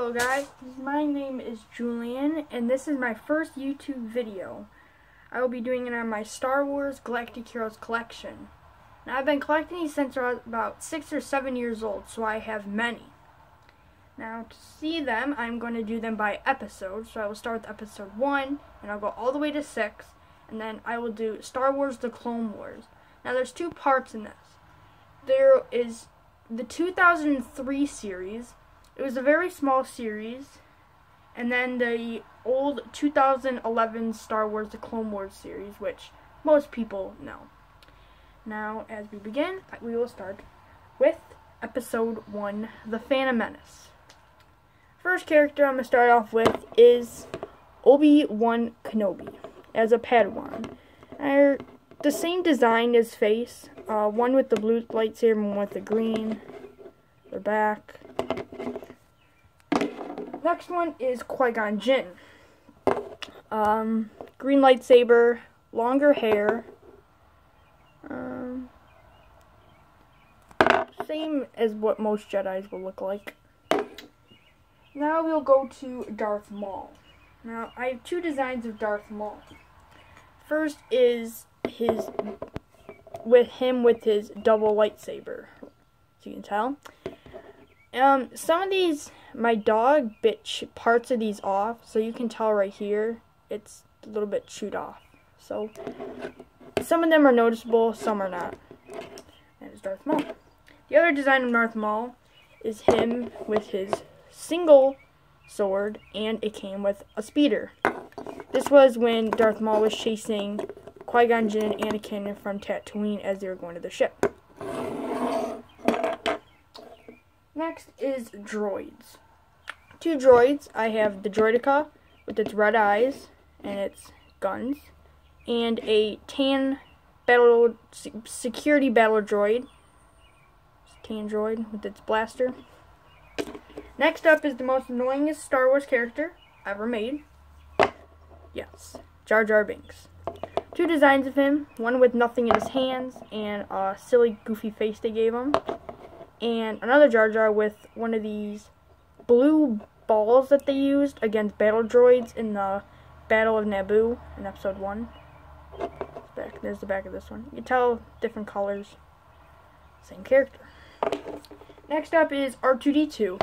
Hello guys, my name is Julian and this is my first YouTube video. I will be doing it on my Star Wars Galactic Heroes collection. Now I've been collecting these since I was about 6 or 7 years old, so I have many. Now to see them, I'm going to do them by episode, so I will start with episode 1 and I'll go all the way to 6, and then I will do Star Wars The Clone Wars. Now there's two parts in this. There is the 2003 series. It was a very small series, and then the old 2011 Star Wars The Clone Wars series, which most people know. Now, as we begin, we will start with Episode 1, The Phantom Menace. First character I'm going to start off with is Obi-Wan Kenobi, as a Padawan. They're the same design as face, one with the blue lightsaber and one with the green. They're back. Next one is Qui-Gon Jinn. Green lightsaber, longer hair. Same as what most Jedis will look like. Now we'll go to Darth Maul. Now I have two designs of Darth Maul. First is with his double lightsaber, as you can tell. Some of these, my dog bit parts of these off, so you can tell right here, it's a little bit chewed off. So, some of them are noticeable, some are not. That is Darth Maul. The other design of Darth Maul is him with his single sword, and it came with a speeder. This was when Darth Maul was chasing Qui-Gon Jinn and Anakin from Tatooine as they were going to the ship. Next is droids. Two droids. I have the Droideka with its red eyes and its guns, and a tan security battle droid. Tan droid with its blaster. Next up is the most annoyingest Star Wars character ever made. Yes, Jar Jar Binks. Two designs of him, one with nothing in his hands and a silly goofy face they gave him, and another Jar Jar with one of these blue balls that they used against battle droids in the Battle of Naboo in episode 1. There's the back of this one. You can tell different colors. Same character. Next up is R2-D2.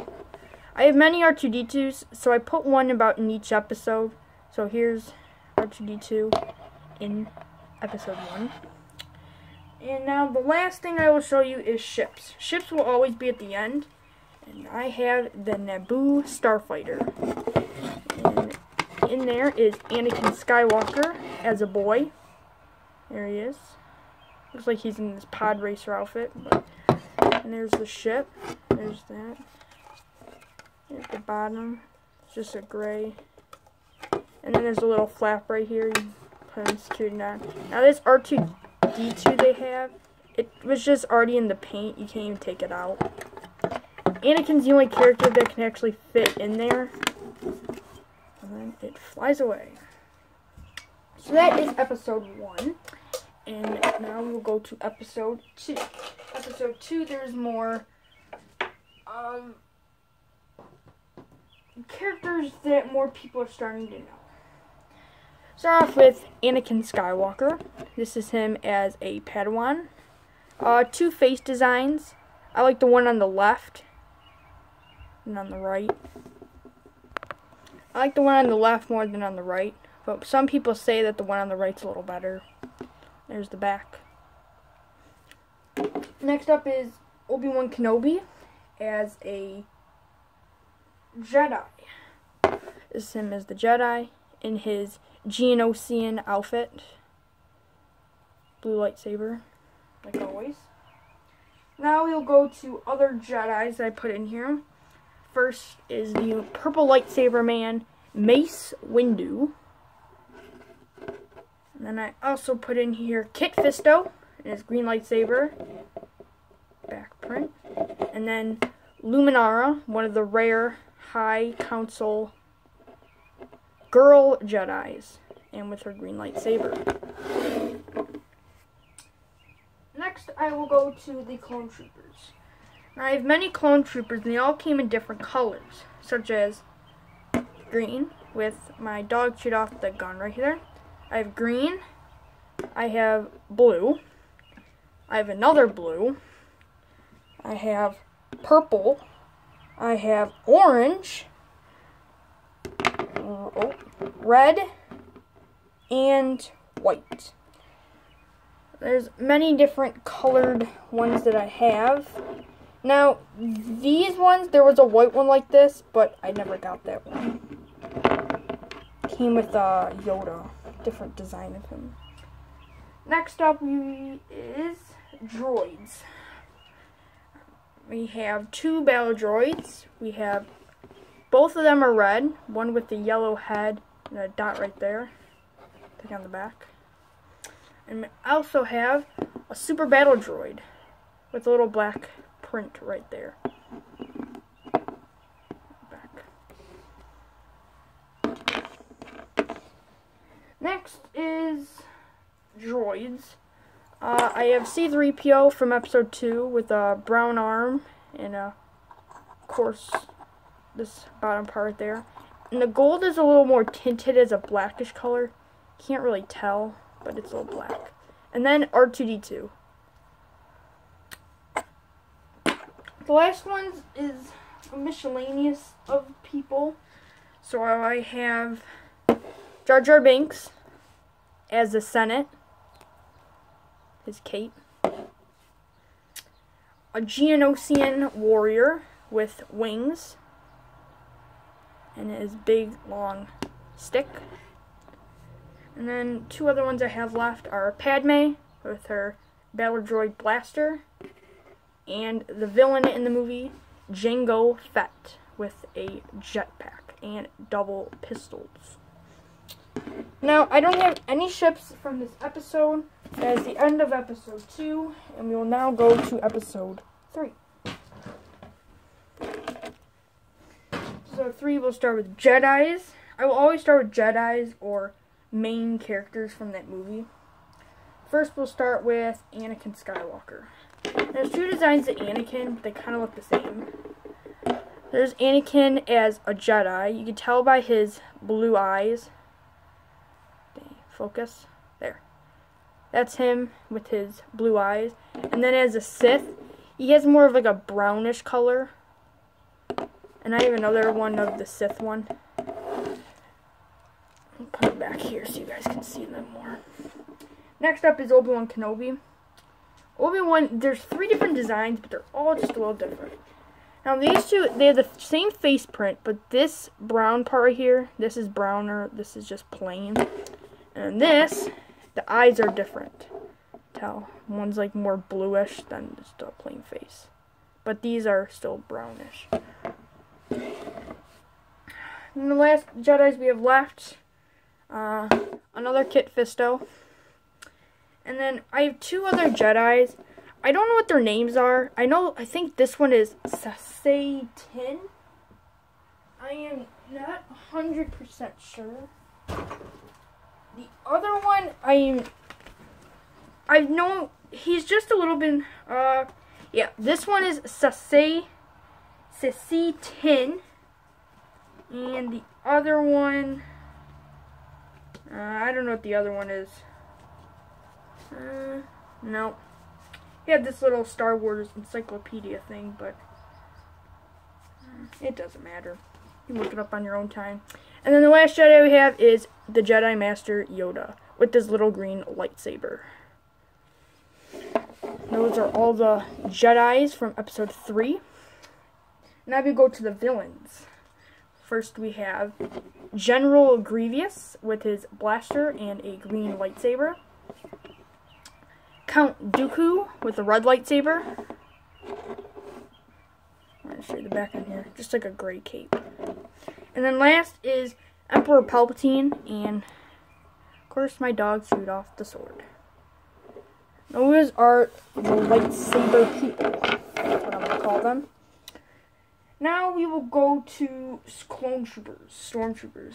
I have many R2-D2s, so I put one about in each episode. So here's R2-D2 in episode 1. And now the last thing I will show you is ships. Ships will always be at the end. And I have the Naboo Starfighter. And in there is Anakin Skywalker as a boy. There he is. Looks like he's in this pod racer outfit. And there's the ship. There's that. At the bottom, it's just a gray. And then there's a little flap right here. You put in security knot. Now this R2-D2 they have, it was just already in the paint. You can't even take it out. Anakin's the only character that can actually fit in there. And then it flies away. So that is episode 1. And now we'll go to episode 2. Episode 2, there's more characters that more people are starting to know. Start off with Anakin Skywalker. This is him as a Padawan. Two face designs. I like the one on the left and on the right. I like the one on the left more than on the right, but some people say that the one on the right's a little better. There's the back. Next up is Obi-Wan Kenobi as a Jedi. This is him as the Jedi in his Geonosian outfit. Blue lightsaber, like always. Now we'll go to other Jedis that I put in here. First is the purple lightsaber man, Mace Windu. And then I also put in here Kit Fisto and his green lightsaber. Back print. And then Luminara, one of the rare High Council girl Jedis, and with her green lightsaber. Next, I will go to the Clone Troopers. I have many clone troopers, and they all came in different colors, such as green, with my dog shoot off the gun right here. I have green. I have blue. I have another blue. I have purple. I have orange. Red. And white. There's many different colored ones that I have. Now, these ones, there was a white one like this, but I never got that one. Came with Yoda, different design of him. Next up is droids. We have 2 battle droids. We have, both of them are red, one with the yellow head and a dot right there. Take on the back. And I also have a super battle droid with a little black print right there. Back. Next is droids. I have C-3PO from episode 2 with a brown arm and of course this bottom part there. And the gold is a little more tinted as a blackish color. Can't really tell, but it's a little black. And then R2-D2. The last one is a miscellaneous of people. So I have Jar Jar Binks as the Senate, his cape. A Geonosian warrior with wings and his big long stick. And then 2 other ones I have left are Padme with her battle droid blaster, and the villain in the movie, Jango Fett, with a jetpack and double pistols. Now, I don't have any ships from this episode. That is the end of episode 2, and we will now go to episode 3. So 3, we'll start with Jedis. I will always start with Jedis or main characters from that movie. First, we'll start with Anakin Skywalker. There's 2 designs of Anakin, but they kind of look the same. There's Anakin as a Jedi. You can tell by his blue eyes. Focus. There. That's him with his blue eyes. And then as a Sith, he has more of like a brownish color. And I have another one of the Sith one. I'll put it back here so you guys can see them more. Next up is Obi-Wan Kenobi. Obi-Wan, there's 3 different designs, but they're all just a little different. Now these 2, they have the same face print, but this brown part right here, this is browner, this is just plain. And this, the eyes are different. Tell, one's like more bluish than just a plain face. But these are still brownish. And the last Jedis we have left, another Kit Fisto. And then I have 2 other Jedis. I don't know what their names are. I think this one is Sasay-Tin. I am not 100% sure. The other one, I know he's just a little bit, yeah, this one is Sasay-Tin. And the other one, I don't know what the other one is. No. He had this little Star Wars encyclopedia thing, but it doesn't matter. You can look it up on your own time. And then the last Jedi we have is the Jedi Master Yoda with this little green lightsaber. Those are all the Jedis from episode 3. Now we go to the villains. First we have General Grievous with his blaster and a green lightsaber. Count Dooku with a red lightsaber. I'm going to show you the back on here. Just like a gray cape. And then last is Emperor Palpatine, and of course my dog chewed off the sword. Those are the lightsaber people. That's what I'm going to call them. Now we will go to clone troopers, stormtroopers.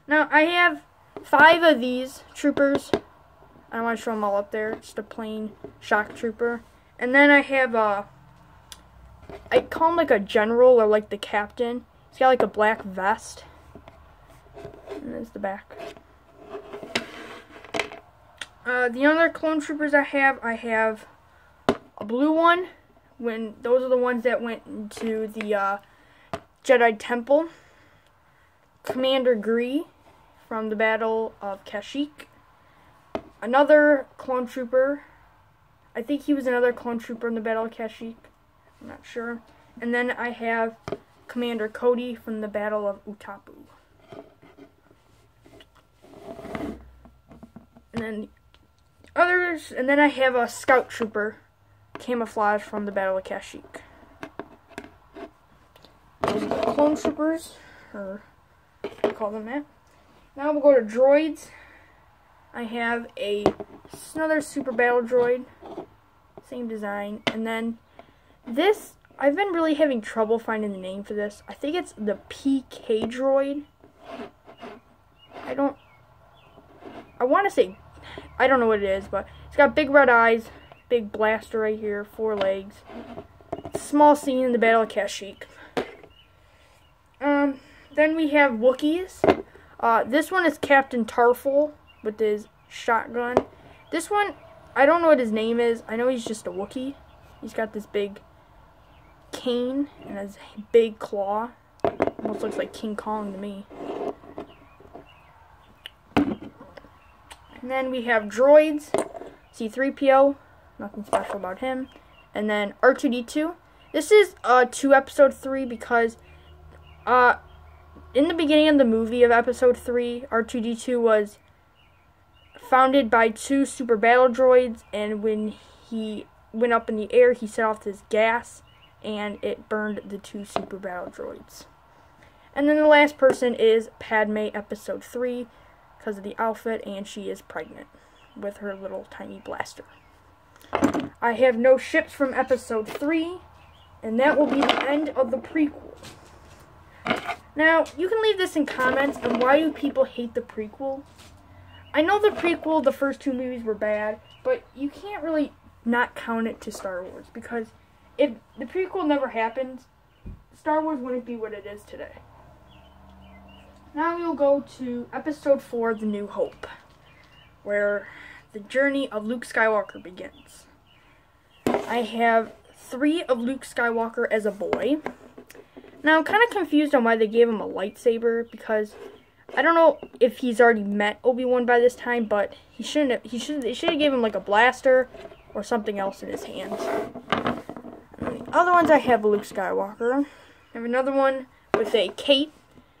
Now I have 5 of these troopers. I don't want to show them all up there. Just a plain shock trooper. And then I have I call him like a general or like the captain. He's got like a black vest. And there's the back. The other clone troopers I have a blue one. Those are the ones that went into the Jedi Temple. Commander Gree from the Battle of Kashyyyk. Another clone trooper. I think he was another clone trooper in the Battle of Kashyyyk. I'm not sure. And then I have Commander Cody from the Battle of Utapu. And then others, and then I have a scout trooper, camouflage from the Battle of Kashyyyk. Those are the clone troopers, or I call them that. Now we'll go to droids. I have another super battle droid, same design, and then this, I've been really having trouble finding the name for this. I think it's the PK droid. I want to say, I don't know what it is, but it's got big red eyes, big blaster right here, 4 legs. Small scene in the Battle of Kashyyyk. Then we have Wookiees. This one is Captain Tarful with his shotgun. This one, I don't know what his name is. I know he's just a Wookiee. He's got this big cane and his big claw. Almost looks like King Kong to me. And then we have droids. C-3PO, nothing special about him. And then R2-D2. This is 2 episode 3 because in the beginning of the movie of episode 3, R2-D2 was founded by 2 super battle droids, and when he went up in the air, he set off this gas, and it burned the 2 super battle droids. And then the last person is Padme, episode 3, because of the outfit, and she is pregnant with her little tiny blaster. I have no ships from episode 3, and that will be the end of the prequel. Now, you can leave this in comments, and why do people hate the prequel? I know the prequel, the first 2 movies were bad, but you can't really not count it to Star Wars, because if the prequel never happened, Star Wars wouldn't be what it is today. Now we will go to episode 4, The New Hope, where the journey of Luke Skywalker begins. I have 3 of Luke Skywalker as a boy. Now, I'm kind of confused on why they gave him a lightsaber, because I don't know if he's already met Obi-Wan by this time, but they should have gave him like a blaster or something else in his hands. And the other ones I have Luke Skywalker. I have another one with a cape.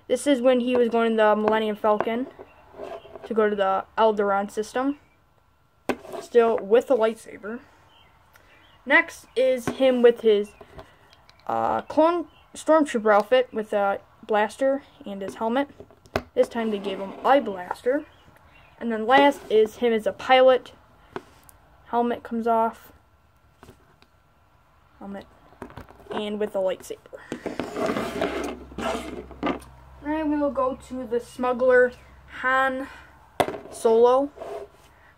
This is when he was going to the Millennium Falcon to go to the Alderaan system. Still with a lightsaber. Next is him with his clone stormtrooper outfit with a blaster and his helmet. This time they gave him a blaster. And then last is him as a pilot. Helmet comes off. Helmet. And with a lightsaber. Then we will go to the smuggler Han Solo.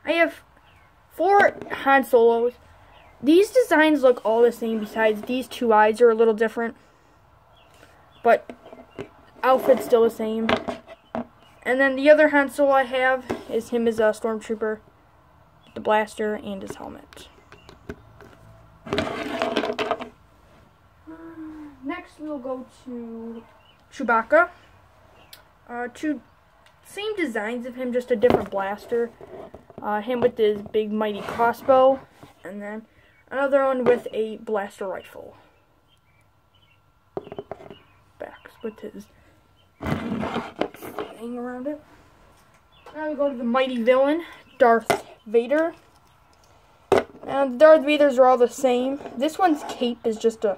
I have 4 Han Solos. These designs look all the same, besides these 2 eyes are a little different. But outfit's still the same. And then the other Han Solo I have is him as a stormtrooper, the blaster, and his helmet. Next we'll go to Chewbacca. 2 same designs of him, just a different blaster. Him with his big mighty crossbow, and then another one with a blaster rifle. Back with his thing around it. Now we go to the mighty villain, Darth Vader. Now the Darth Vaders are all the same. This one's cape is just a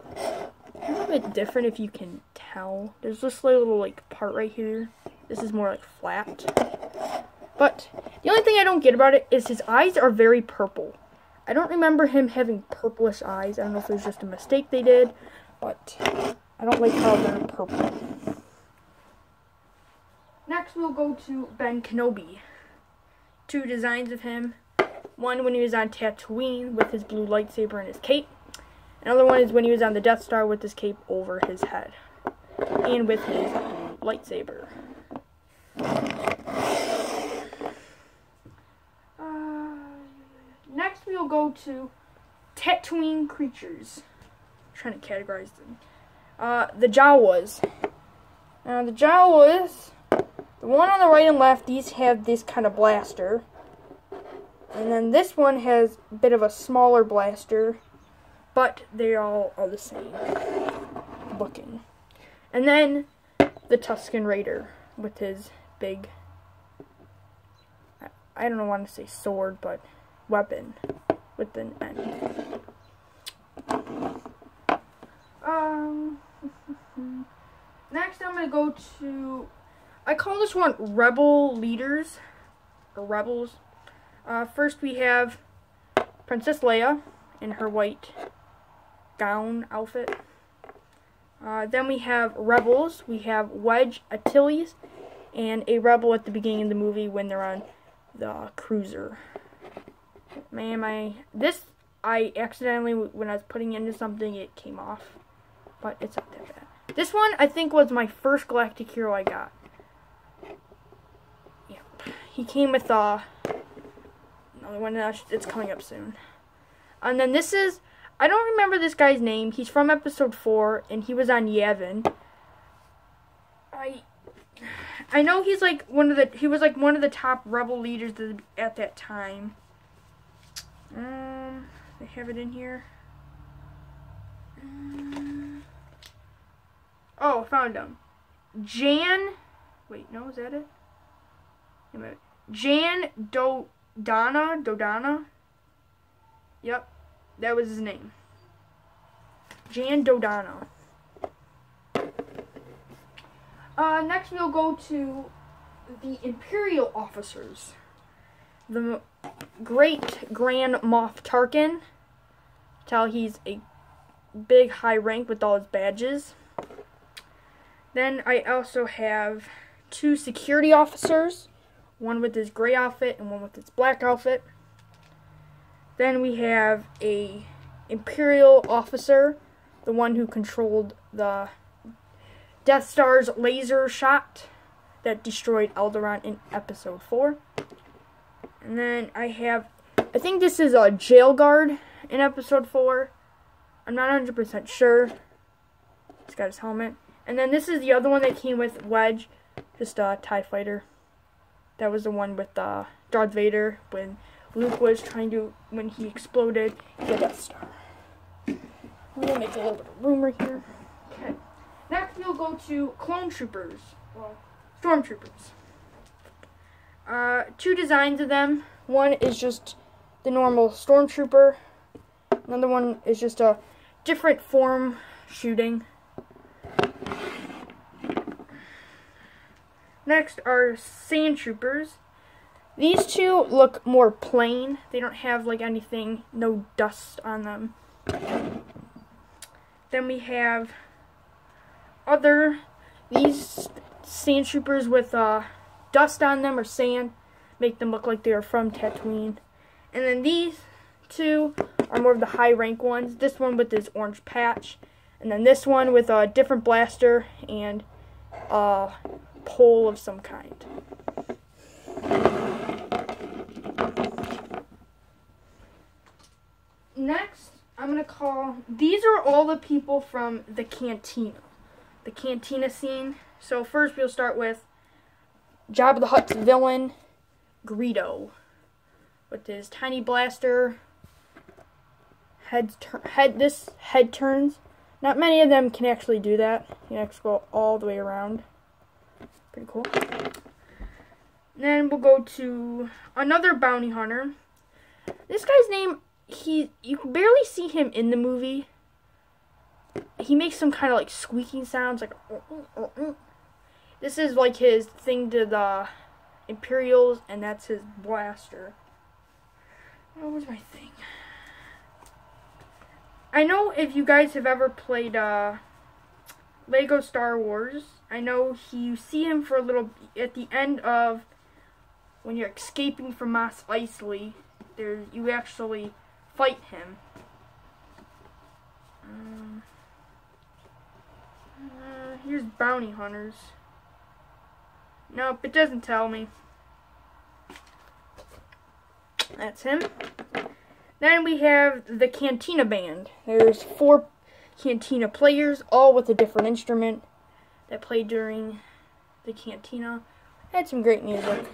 little bit different, if you can tell. There's this little like part right here. This is more like flat. But the only thing I don't get about it is his eyes are very purple. I don't remember him having purplish eyes. I don't know if it was just a mistake they did, but I don't like how they're purple. Next we'll go to Ben Kenobi. 2 designs of him. One when he was on Tatooine with his blue lightsaber and his cape. Another one is when he was on the Death Star with his cape over his head. And with his lightsaber. Next we'll go to Tatooine creatures. I'm trying to categorize them. The Jawas. Now the Jawas, the one on the right and left, these have this kind of blaster. And then this one has a bit of a smaller blaster, but they all are the same looking. And then the Tusken Raider with his big, I don't want to say sword, but weapon with an end. Next I'm going to go to, I call this one Rebel Leaders, or Rebels. First we have Princess Leia in her white gown outfit. Then we have Rebels. We have Wedge Antilles and a Rebel at the beginning of the movie when they're on the cruiser. Man, I accidentally, when I was putting into something, it came off. But it's not that bad. This one, I think, was my first Galactic hero I got. Yep. He came with another one it's coming up soon. And then this is, I don't remember this guy's name. He's from episode 4, and he was on Yavin. I know he's like he was like one of the top rebel leaders at that time. They have it in here. Oh, found him. Wait, no, is that it? Wait a minute. Jan Dodonna. Yep, that was his name. Jan Dodonna. Next we'll go to the Imperial officers. The Great Grand Moff Tarkin. Tell he's a big high rank with all his badges. Then I also have 2 security officers. One with his gray outfit and one with his black outfit. Then we have a Imperial officer, the one who controlled the Death Star's laser shot that destroyed Alderaan in episode 4. And then I think this is a jail guard in episode 4. I'm not 100% sure. He's got his helmet. And then this is the other one that came with Wedge, just a TIE fighter. That was the one with Darth Vader when Luke was when he exploded the Death Star. I'm going to make a little bit of room right here. Okay. Next we'll go to clone troopers. Well, stormtroopers. 2 designs of them. One is just the normal stormtrooper. Another one is just a different form shooting. Next are sand troopers. These 2 look more plain. They don't have like anything, no dust on them. Then we have these sand troopers with dust on them or sand, make them look like they are from Tatooine. And then these 2 are more of the high rank ones. This one with this orange patch, and then this one with a different blaster and a pole of some kind. Next, I'm going to these are all the people from the cantina scene. So first we'll start with Jabba the Hutt's villain, Greedo, with his tiny blaster. This head turns. Not many of them can actually do that. You can actually go all the way around. Pretty cool. Then we'll go to another bounty hunter. This guy's name, you can barely see him in the movie. He makes some kind of like squeaking sounds, like this is like his thing to the Imperials, and that's his blaster. Oh, where's my thing? I know if you guys have ever played Lego Star Wars, I know you see him for a little at the end of when you're escaping from Mos Eisley. You actually fight him. Here's bounty hunters. Nope, it doesn't tell me. That's him. Then we have the Cantina Band. There's 4 Cantina players, all with a different instrument that play during the Cantina. Had some great music.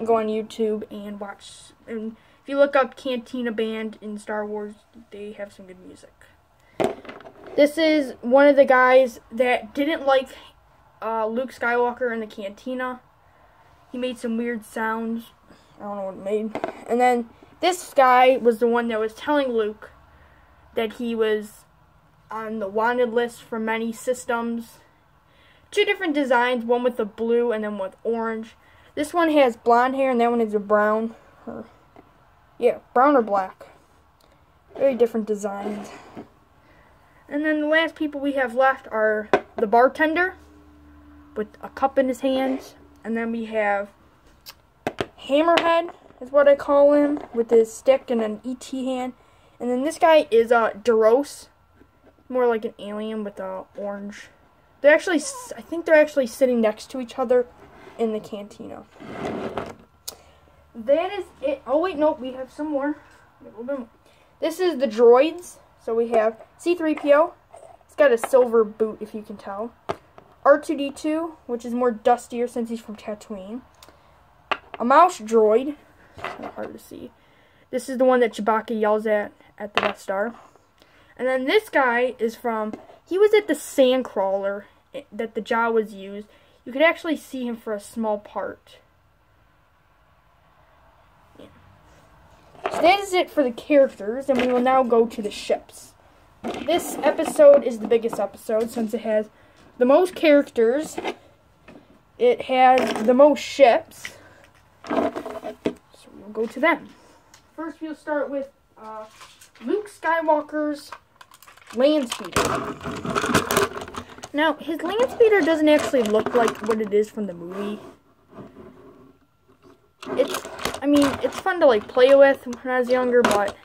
Go on YouTube and watch. And if you look up Cantina Band in Star Wars, they have some good music. This is one of the guys that didn't like Luke Skywalker in the Cantina. He made some weird sounds. I don't know what it made. And then this guy was the one that was telling Luke that he was on the wanted list for many systems. 2 different designs, one with the blue and then with orange. This one has blonde hair and that one is a brown. Brown or black. Very different designs. And then the last people we have left are the bartender with a cup in his hands. And then we have Hammerhead, is what I call him, with his stick and an ET hand. And then this guy is Duros, more like an alien with orange. They're actually, I think they're actually sitting next to each other in the cantina. That is it. Oh wait, no, we have some more. This is the droids. So we have C-3PO. It's got a silver boot, if you can tell. R2-D2, which is more dustier since he's from Tatooine. A mouse droid. It's kind of hard to see. This is the one that Chewbacca yells at the Death Star. And then this guy is from, he was at the Sandcrawler that the Jawas used. You could actually see him for a small part. Yeah. So that is it for the characters, and we will now go to the ships. This episode is the biggest episode since it has the most characters. It has the most ships. So we'll go to them. First, we'll start with Luke Skywalker's land speeder. Now, his land speeder doesn't actually look like what it is from the movie. It's fun to like play with when I was younger, but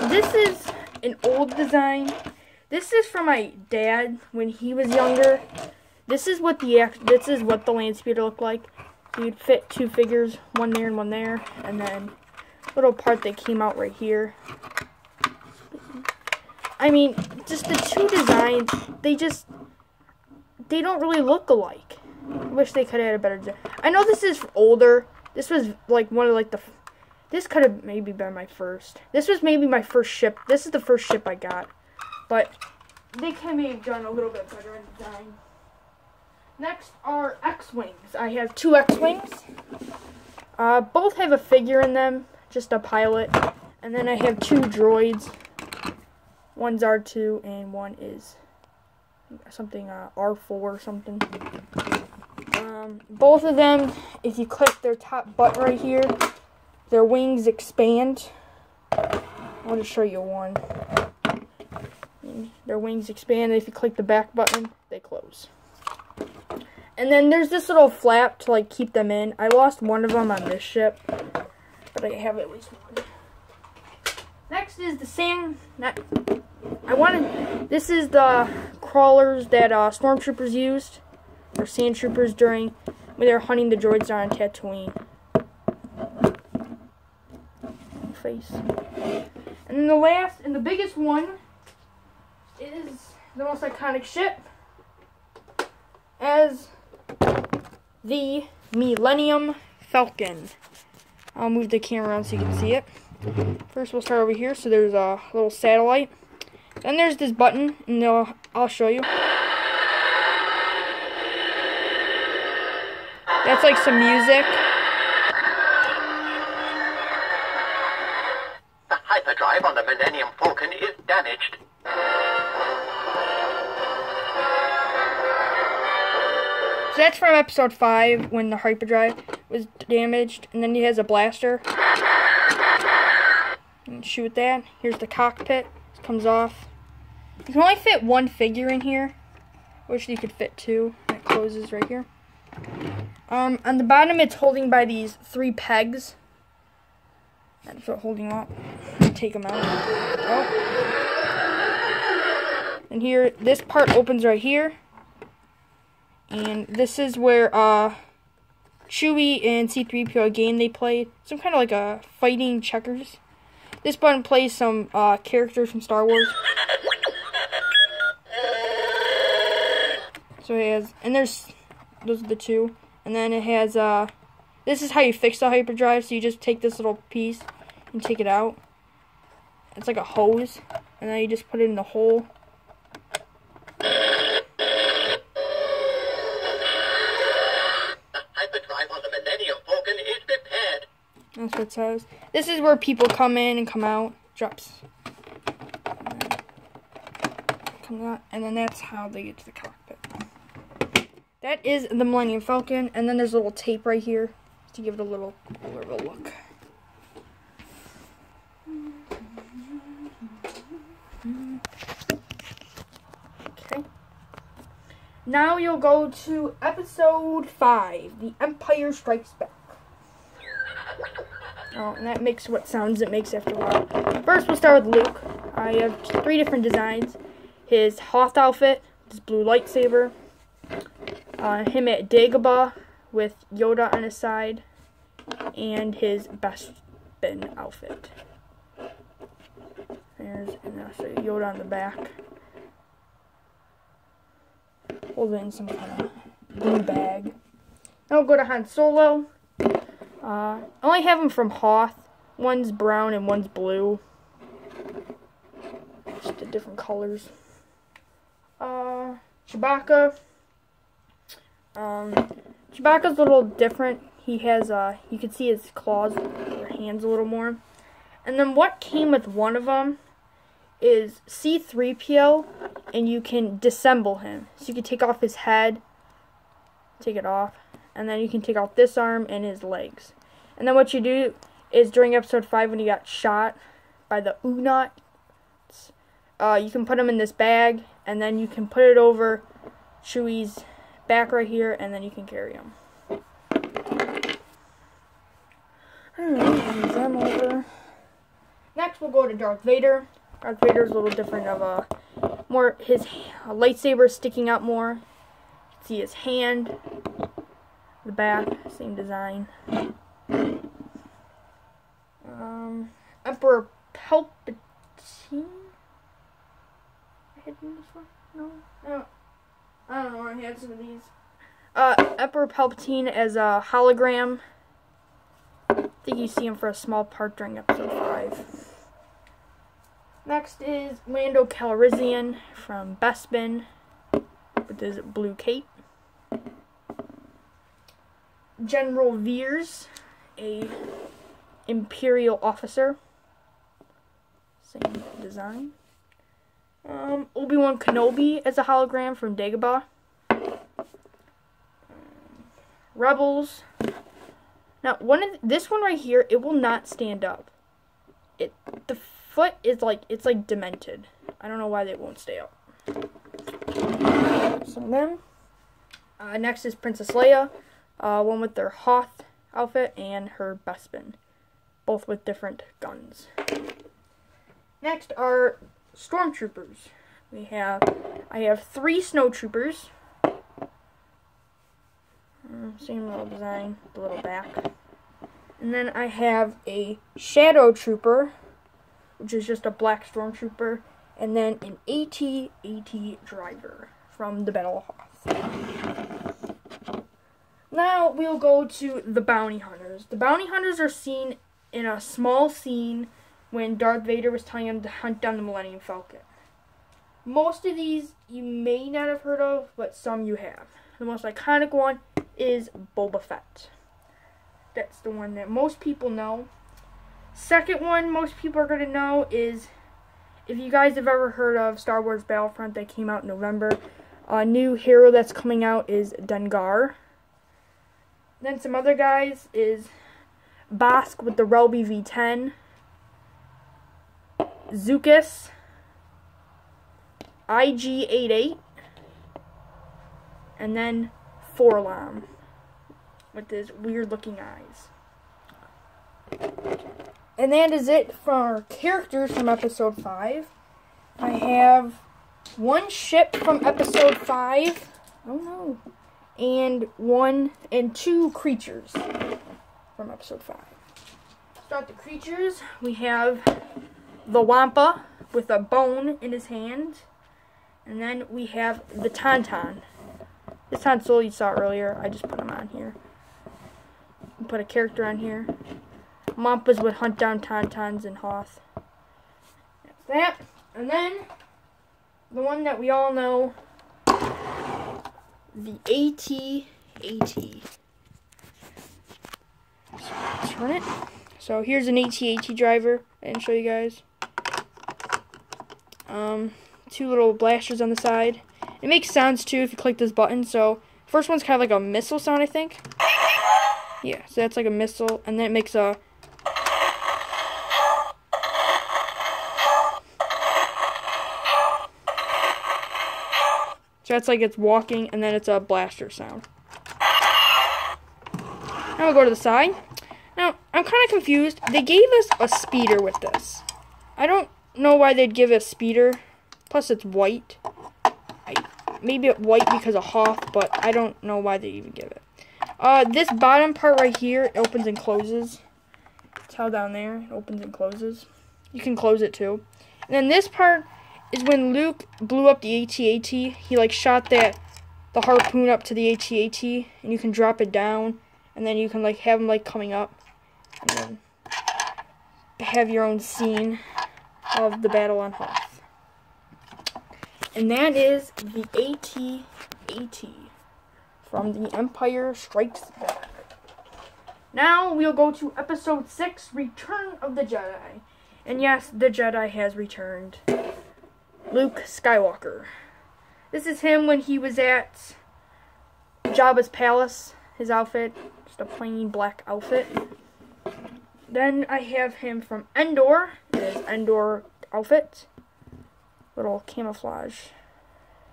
this is an old design. This is from my dad when he was younger. This is what the land speeder looked like. So you'd fit 2 figures, one there and one there, and then a little part that came out right here. Just the 2 designs, they don't really look alike. I wish they could have had a better design. I know this is older. This was like one of like this could have maybe been my first. This was maybe my first ship. This is the first ship I got. But they can maybe have done a little bit better in design. Next are X-Wings. I have 2 X-Wings. Both have a figure in them, just a pilot. And then I have 2 droids. One's R2 and one is something R4 or something. Both of them, if you click their top button right here, their wings expand. I'll just show you one. Their wings expand, and if you click the back button, they close. And then there's this little flap to like keep them in. I lost one of them on this ship, but I have at least one. Next is the same. This is the crawlers that stormtroopers used, or sand troopers when they were hunting the droids down on Tatooine. Face. And then the last and the biggest one is the most iconic ship, as the Millennium Falcon. I'll move the camera around so you can see it. First, we'll start over here. So there's a little satellite. Then there's this button, and I'll show you. That's like some music. The hyperdrive on the Millennium Falcon is damaged. So that's from episode 5 when the hyperdrive was damaged, and then he has a blaster. And shoot that. Here's the cockpit. It comes off. You can only fit 1 figure in here. Wish you could fit 2. It closes right here. On the bottom, it's holding by these 3 pegs. That's what holding up. Take them out. Oh. And here, this part opens right here. And this is where Chewie and C-3PO, a game they played. Some kind of like a fighting checkers. This button plays some characters from Star Wars. So it has, and those are the two. And then it has, this is how you fix the hyperdrive. So you just take this little piece and take it out. It's like a hose. And then you just put it in the hole. The hyperdrive on the Millennium Falcon is prepared. That's what it says. This is where people come in and come out. Drops. Comes out. And then that's how they get to the cockpit. That is the Millennium Falcon, and then there's a little tape right here to give it a little cooler of a look. Okay. Now you'll go to episode 5, The Empire Strikes Back. Oh, and that makes what sounds it makes after a while. First, we'll start with Luke. I have 3 different designs. His Hoth outfit, his blue lightsaber. Him at Dagobah with Yoda on his side, and his Bespin outfit. There's Yoda on the back, holding some kind of blue bag. Now we'll go to Han Solo. I only have them from Hoth. One's brown and one's blue. Just the different colors. Chewbacca. Chewbacca's a little different. He has, you can see his claws or hands a little more. And then what came with one of them is C-3PO, and you can disassemble him. So you can take off his head, take it off, and then you can take off this arm and his legs. And then what you do is during episode 5 when he got shot by the Ugnaughts, you can put him in this bag, and then you can put it over Chewie's back right here, and then you can carry them. Move them over. Next, we'll go to Darth Vader. Darth Vader's a little different of more his lightsaber sticking out more. You can see his hand, the back, same design. Emperor Palpatine. Hidden this one? No. I don't know, I had some of these. Emperor Palpatine as a hologram. I think you see him for a small part during episode 5. Next is Lando Calrissian from Bespin with his blue cape. General Veers, a Imperial officer. Same design. Obi-Wan Kenobi as a hologram from Dagobah. Rebels. Now, this one right here, it will not stand up. The foot is it's like demented. I don't know why they won't stay up. Some of them. Next is Princess Leia, one with their Hoth outfit and her Bespin, both with different guns. Next are Stormtroopers. I have 3 snowtroopers. Same little design, the little back. And then I have a Shadow Trooper, which is just a black stormtrooper, and then an AT-AT driver from the Battle of Hoth. Now we'll go to the Bounty Hunters. The Bounty Hunters are seen in a small scene when Darth Vader was telling him to hunt down the Millennium Falcon. Most of these you may not have heard of, but some you have. The most iconic one is Boba Fett. That's the one that most people know. Second one most people are going to know is, if you guys have ever heard of Star Wars Battlefront that came out in November, a new hero that's coming out is Dengar. Then some other guys is Bosk with the Relby V10, Zukas, IG-88, and then Forlom with his weird looking eyes. And that is it for our characters from episode 5. I have one ship from episode 5. Oh no. And two creatures from episode 5. Start the creatures. We have the Wampa with a bone in his hand. And then we have the Tauntaun. This Tonsil you saw earlier. I just put him on here. Put a character on here. Wampas would hunt down Tauntauns and Hoth. That's that. And then the one that we all know, the AT-AT. So let's run it. So here's an AT-AT driver. I didn't show you guys. Two little blasters on the side. It makes sounds too if you click this button. So first one's kind of like a missile sound, I think. Yeah, so that's like a missile, and then it makes a so that's like it's walking, and then it's a blaster sound. Now we'll go to the side. Now, I'm kind of confused. They gave us a speeder with this. I don't know why they'd give us speeder. Plus, it's white. Maybe it's white because of Hoth, but I don't know why they even give it. This bottom part right here, it opens and closes. It's held down there. It opens and closes. You can close it too. And then this part is when Luke blew up the AT-AT. He like shot the harpoon up to the AT-AT, and you can drop it down, and then you can like have him like coming up, and then have your own scene of the battle on Hoth. And that is the AT-AT from The Empire Strikes Back. Now we'll go to episode 6, Return of the Jedi. And yes, the Jedi has returned. Luke Skywalker. This is him when he was at Jabba's palace. His outfit, just a plain black outfit. Then I have him from Endor. His Endor outfit. Little camouflage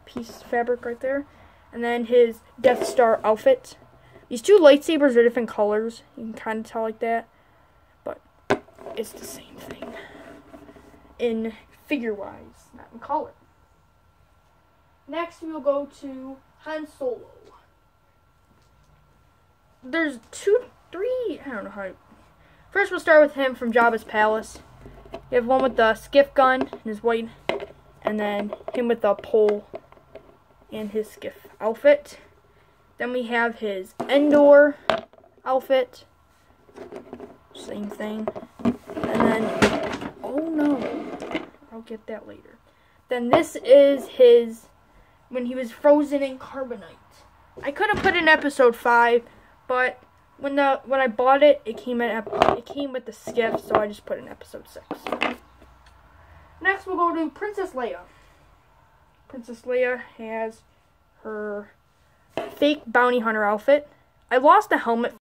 piece of fabric right there. And then his Death Star outfit. These two lightsabers are different colors. You can kind of tell like that. But it's the same thing. In figure-wise, not in color. Next, we will go to Han Solo. There's three, I don't know how. First, we'll start with him from Jabba's palace. You have one with the skiff gun and his white, and then him with the pole and his skiff outfit. Then we have his Endor outfit. Same thing. And then, oh no, I'll get that later. Then this is his, when he was frozen in carbonite. I could have put in episode 5, but when I bought it, it came with the skiff, so I just put in episode 6. Next, we'll go to Princess Leia. Princess Leia has her fake bounty hunter outfit. I lost the helmet